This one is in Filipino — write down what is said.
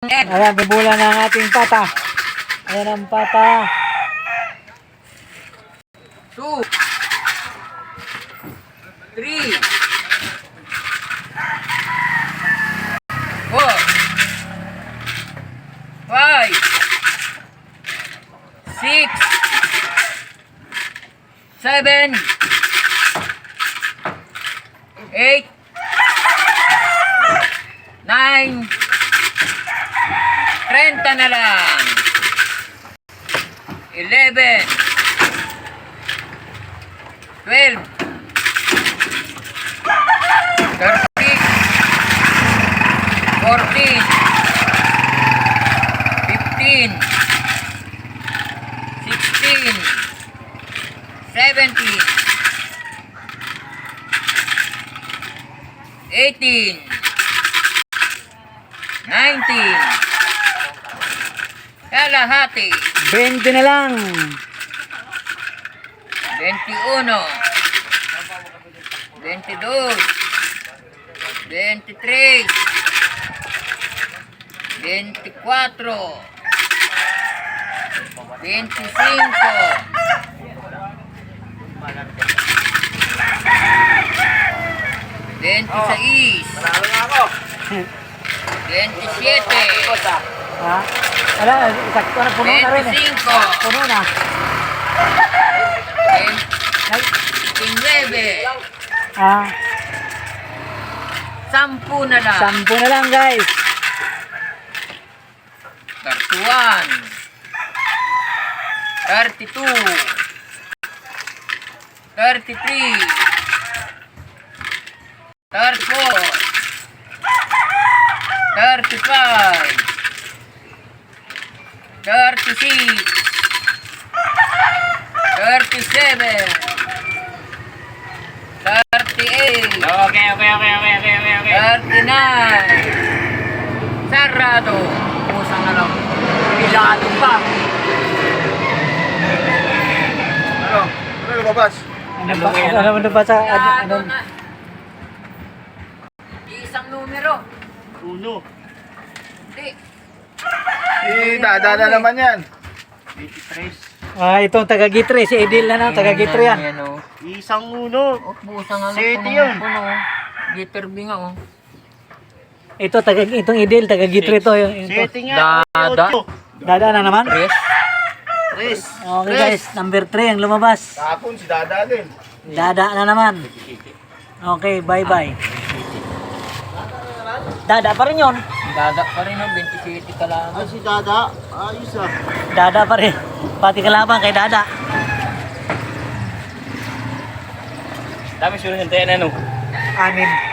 Ayan, bubula na ang ating pata. Ayan ang pata. 2 3 4 5 6 7 8 9 30 na lang. 11 12 13 14 15 16 17 18 19 kalahati 20 na lang. 21 22 23 24 25 26 Panalo na ako. 27 Ha? Ala, sakto na, puno na rin eh. 25 Puno na. Ay, 29 ah, 10 na lang 10 na lang guys. 31 32 33 34 35 36 37 38 Okay. 39 sarado pusang na lang pilado pa Ano lumabas? Ano ba sa, ano, na isang numero Uno. hindi Dada na naman yan. 23. itong taga-Gitre, si Edil na na, taga-Gitre yan. Isang uno. pusang na lang City yun. giterbi nga oh Ito, itong Edil, taga-Gitre to. Ito. Seti nga. Dada. Dada na naman. Tres Tres. Okay guys, number 3 ang lumabas. Tapon si Dada din. Dada na naman. Okay, bye-bye. Dada pa rin yun. dada pa rin oh 27 ka lang Ay si Dada. Ayos ah. Dada pa rin. Pati kalaban kay Dada. Dami sure ng tayo na no. 6.